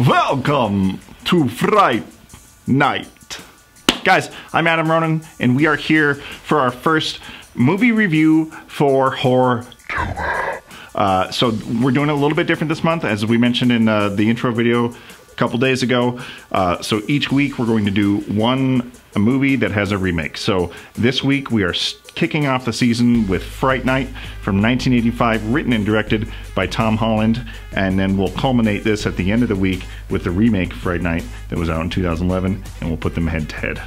Welcome to Fright Night. Guys, I'm Adam Ronin, and we are here for our first movie review for Horror. So we're doing it a little bit different this month, as we mentioned in the intro video a couple days ago. So each week we're going to do a movie that has a remake. So this week we are kicking off the season with Fright Night from 1985, written and directed by Tom Holland, and then we'll culminate this at the end of the week with the remake Fright Night that was out in 2011, and we'll put them head to head.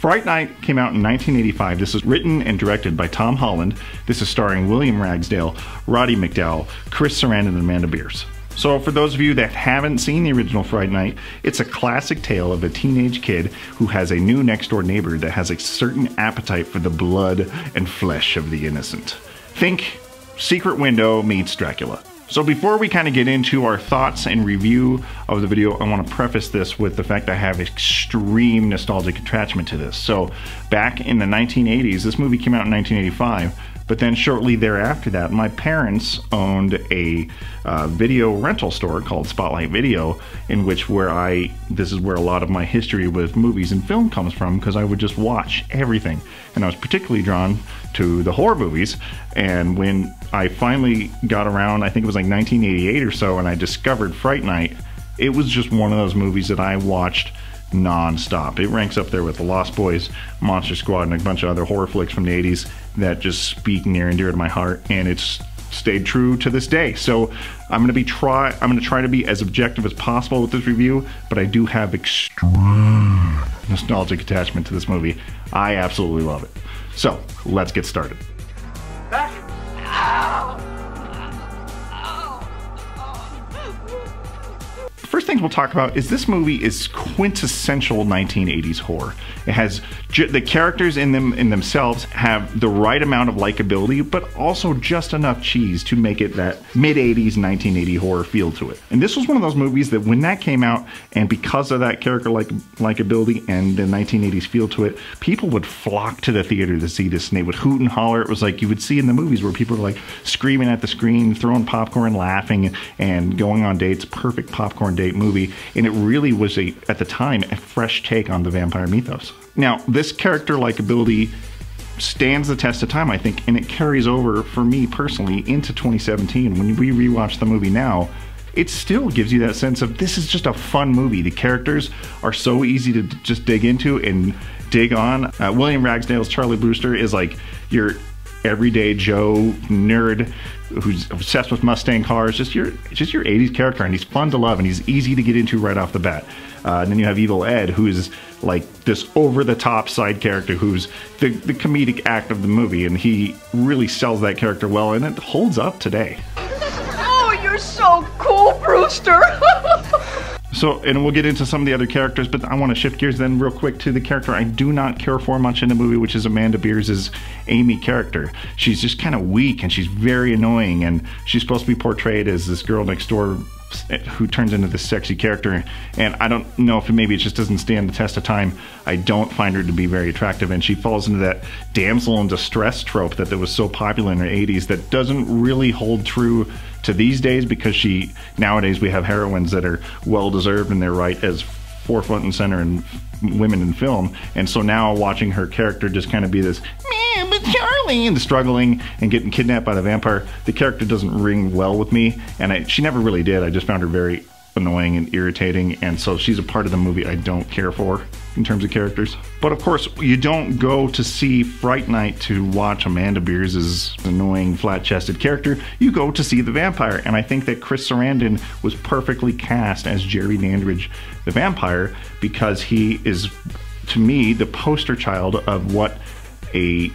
Fright Night came out in 1985. This is written and directed by Tom Holland. This is starring William Ragsdale, Roddy McDowall, Chris Sarandon, and Amanda Beers. So for those of you that haven't seen the original Fright Night, it's a classic tale of a teenage kid who has a new next-door neighbor that has a certain appetite for the blood and flesh of the innocent. Think Secret Window meets Dracula. So before we kind of get into our thoughts and review of the video, I want to preface this with the fact I have extreme nostalgic attachment to this. So back in the 1980s, this movie came out in 1985, but then shortly thereafter that, my parents owned a video rental store called Spotlight Video, in which this is where a lot of my history with movies and film comes from, because I would just watch everything. And I was particularly drawn to the horror movies. And when I finally got around, I think it was like 1988 or so, and I discovered Fright Night, it was just one of those movies that I watched non-stop. It ranks up there with The Lost Boys, Monster Squad, and a bunch of other horror flicks from the 80s that just speak near and dear to my heart, and it's stayed true to this day. So I'm going to try to be as objective as possible with this review, but I do have extreme nostalgic attachment to this movie. I absolutely love it. So let's get started. First things we'll talk about is this movie is quintessential 1980s horror. It has the characters in themselves have the right amount of likability, but also just enough cheese to make it that mid-80s 1980 horror feel to it. And this was one of those movies that when that came out, and because of that character likability and the 1980s feel to it, people would flock to the theater to see this, and they would hoot and holler. It was like you would see in the movies where people were like screaming at the screen, throwing popcorn, laughing, and going on dates. Perfect popcorn date movie, and it really was at the time a fresh take on the vampire mythos. Now this character likability stands the test of time, I think, and it carries over for me personally into 2017. When we rewatch the movie now, it still gives you that sense of this is just a fun movie. The characters are so easy to just dig into and dig on. William Ragsdale's Charlie Brewster is like your everyday Joe nerd who's obsessed with Mustang cars, just your 80s character, and he's fun to love and he's easy to get into right off the bat. And then you have Evil Ed, who is like this over-the-top side character who's the comedic act of the movie, and he really sells that character well, and it holds up today. Oh, you're so cool, Brewster! So, and we'll get into some of the other characters, but I want to shift gears then real quick to the character I do not care for much in the movie, which is Amanda Beers' Amy character. She's just kind of weak, and she's very annoying, and she's supposed to be portrayed as this girl next door who turns into this sexy character, and I don't know if maybe it just doesn't stand the test of time. I don't find her to be very attractive, and she falls into that damsel in distress trope that was so popular in the 80s that doesn't really hold true to these days, because nowadays we have heroines that are well deserved and they're right as forefront and center in women in film, and so now watching her character just kind of be this but Charlie and struggling and getting kidnapped by the vampire, the character doesn't ring well with me, and she never really did. I just found her very annoying and irritating, and so she's a part of the movie I don't care for in terms of characters. But of course, you don't go to see Fright Night to watch Amanda Beers' annoying flat-chested character. You go to see the vampire, and I think that Chris Sarandon was perfectly cast as Jerry Dandridge the vampire, because he is, to me, the poster child of what a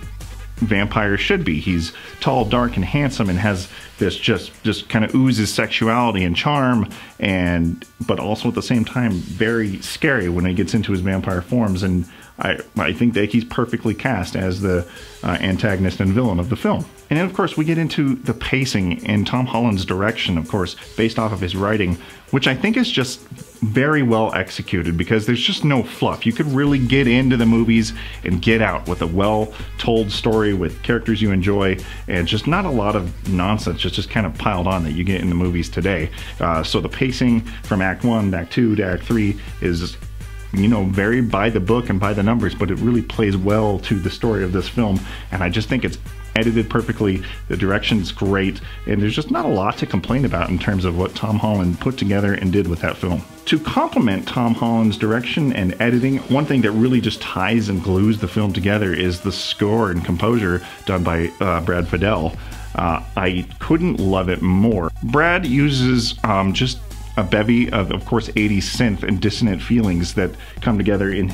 vampire should be. He's tall, dark, and handsome, and has this just kind of oozes sexuality and charm, but also at the same time very scary when he gets into his vampire forms. And I think that he's perfectly cast as the antagonist and villain of the film. And then, of course, we get into the pacing and Tom Holland's direction, of course, based off of his writing, which I think is just very well executed because there's just no fluff. You could really get into the movies and get out with a well-told story with characters you enjoy and just not a lot of nonsense just kind of piled on that you get in the movies today. So the pacing from Act 1 to Act 2 to Act 3 is, you know, very by the book and by the numbers, but it really plays well to the story of this film, and I just think it's edited perfectly, the direction's great, and there's just not a lot to complain about in terms of what Tom Holland put together and did with that film. To complement Tom Holland's direction and editing, one thing that really just ties and glues the film together is the score and composure done by Brad Fiedel. I couldn't love it more. Brad uses just a bevy of course, 80s synth and dissonant feelings that come together in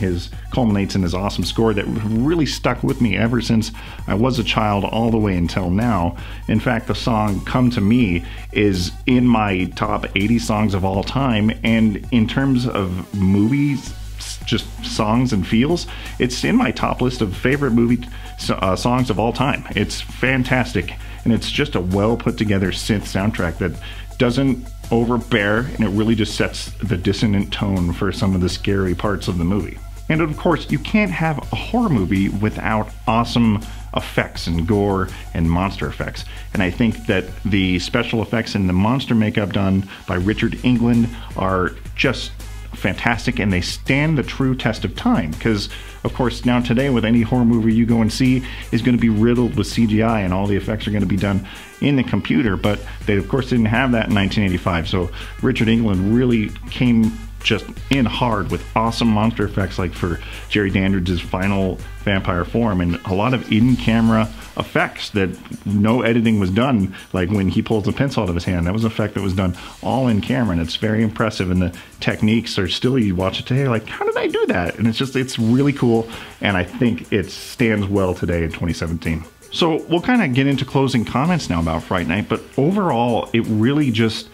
culminates in his awesome score that really stuck with me ever since I was a child all the way until now. In fact, the song Come to Me is in my top 80 songs of all time, and in terms of movies, just songs and feels, it's in my top list of favorite movie songs of all time. It's fantastic, and it's just a well put together synth soundtrack that doesn't overbear, and it really just sets the dissonant tone for some of the scary parts of the movie. And of course, you can't have a horror movie without awesome effects and gore and monster effects. And I think that the special effects and the monster makeup done by Richard England are just fantastic, and they stand the true test of time, because of course now today with any horror movie you go and see is going to be riddled with CGI and all the effects are going to be done in the computer, but they of course didn't have that in 1985. So Richard England really came just in hard with awesome monster effects, like for Jerry Dandridge's final vampire form, and a lot of in-camera effects that no editing was done, like when he pulls a pencil out of his hand. That was an effect that was done all in camera, and it's very impressive, and the techniques are still, you watch it today, like, how did I do that? And it's really cool, and I think it stands well today in 2017. So we'll kind of get into closing comments now about Fright Night, but overall it really just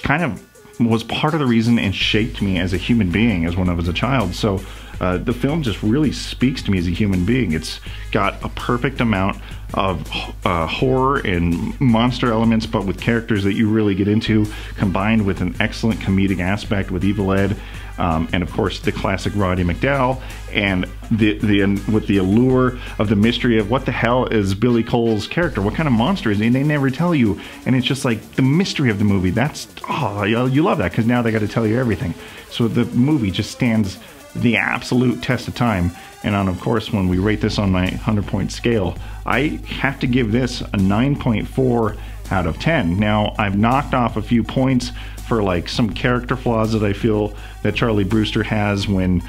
kind of was part of the reason and shaped me as a human being as when I was a child. So the film just really speaks to me as a human being. It's got a perfect amount of horror and monster elements, but with characters that you really get into, combined with an excellent comedic aspect with Evil Ed, and of course the classic Roddy McDowall, and with the allure of the mystery of what the hell is Billy Cole's character, what kind of monster is he, and they never tell you, and it's just like the mystery of the movie. That's, oh, you love that, because now they got to tell you everything. So the movie just stands the absolute test of time. And of course, when we rate this on my 100-point scale, I have to give this a 9.4 out of 10. Now, I've knocked off a few points for like some character flaws that I feel that Charlie Brewster has when,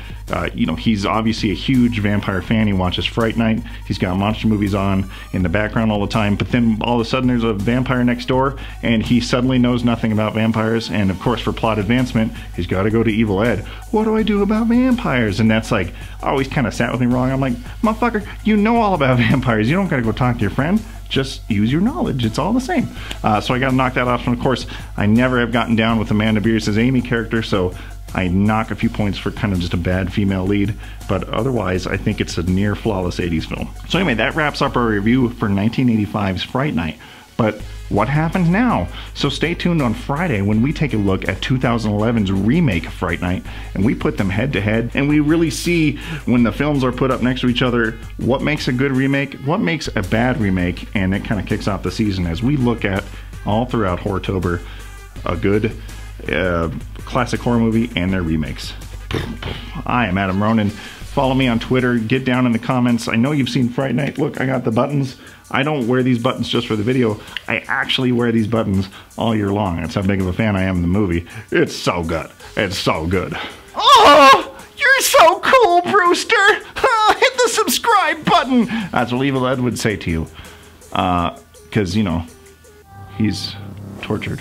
you know, he's obviously a huge vampire fan. He watches Fright Night. He's got monster movies on in the background all the time. But then all of a sudden there's a vampire next door and he suddenly knows nothing about vampires. And of course, for plot advancement, he's got to go to Evil Ed. What do I do about vampires? And that's like, always kind of sat with me wrong. I'm like, motherfucker, you know all about vampires. You don't got to go talk to your friend. Just use your knowledge. It's all the same. So I got to knock that off. And of course, I never have gotten down with Amanda Bierce's Amy character, so I knock a few points for kind of just a bad female lead. But otherwise, I think it's a near flawless 80s film. So anyway, that wraps up our review for 1985's Fright Night. But what happens now? So stay tuned on Friday when we take a look at 2011's remake of Fright Night, and we put them head to head, and we really see, when the films are put up next to each other, what makes a good remake, what makes a bad remake, and it kind of kicks off the season as we look at, all throughout Horrortober, a good classic horror movie and their remakes. I am Adam Ronin. Follow me on Twitter. Get down in the comments. I know you've seen Fright Night. Look, I got the buttons. I don't wear these buttons just for the video. I actually wear these buttons all year long. That's how big of a fan I am of the movie. It's so good. It's so good. Oh, you're so cool, Brewster. Hit the subscribe button. That's what Evil Ed would say to you. Because, you know, he's tortured.